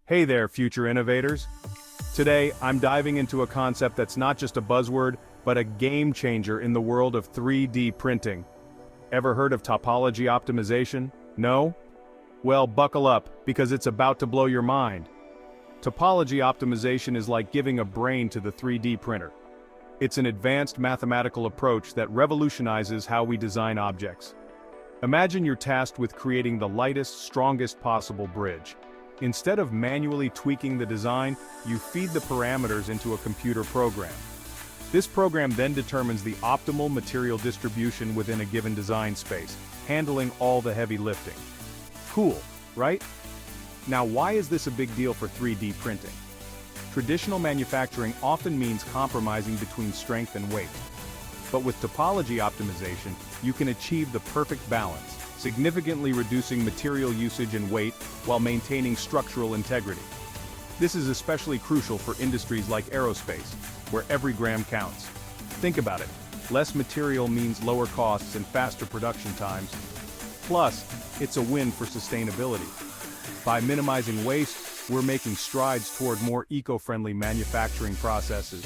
Hey there, future innovators. Today, I'm diving into a concept that's not just a buzzword, but a game changer in the world of 3D printing. Ever heard of topology optimization? No? Well, buckle up, because it's about to blow your mind. Topology optimization is like giving a brain to the 3D printer. It's an advanced mathematical approach that revolutionizes how we design objects. Imagine you're tasked with creating the lightest, strongest possible bridge. Instead of manually tweaking the design, you feed the parameters into a computer program. This program then determines the optimal material distribution within a given design space, handling all the heavy lifting. Cool, right? Now, why is this a big deal for 3D printing? Traditional manufacturing often means compromising between strength and weight. But with topology optimization, you can achieve the perfect balance, significantly reducing material usage and weight while maintaining structural integrity. This is especially crucial for industries like aerospace, where every gram counts. Think about it. Less material means lower costs and faster production times. Plus, it's a win for sustainability. By minimizing waste, we're making strides toward more eco-friendly manufacturing processes.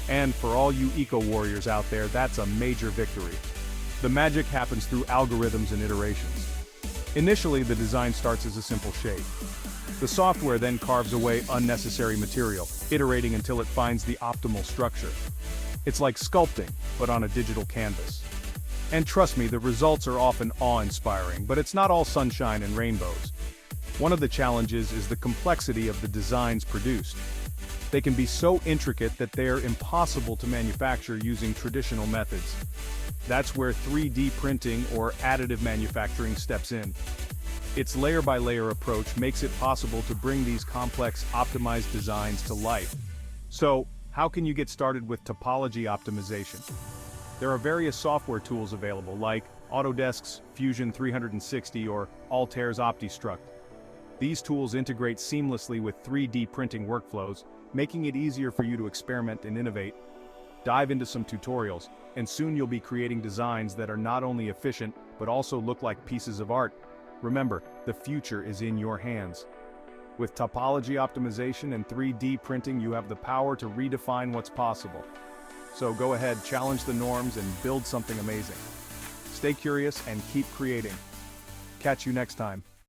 And for all you eco-warriors out there, that's a major victory. The magic happens through algorithms and iterations. Initially, the design starts as a simple shape. The software then carves away unnecessary material, iterating until it finds the optimal structure. It's like sculpting, but on a digital canvas. And trust me, the results are often awe-inspiring, but it's not all sunshine and rainbows. One of the challenges is the complexity of the designs produced. They can be so intricate that they're impossible to manufacture using traditional methods. That's where 3D printing or additive manufacturing steps in. Its layer-by-layer approach makes it possible to bring these complex, optimized designs to life. So, how can you get started with topology optimization? There are various software tools available like Autodesk's Fusion 360 or Altair's OptiStruct. These tools integrate seamlessly with 3D printing workflows, making it easier for you to experiment and innovate. Dive into some tutorials, and soon you'll be creating designs that are not only efficient, but also look like pieces of art. Remember, the future is in your hands. With topology optimization and 3D printing, you have the power to redefine what's possible. So go ahead, challenge the norms and build something amazing. Stay curious and keep creating. Catch you next time.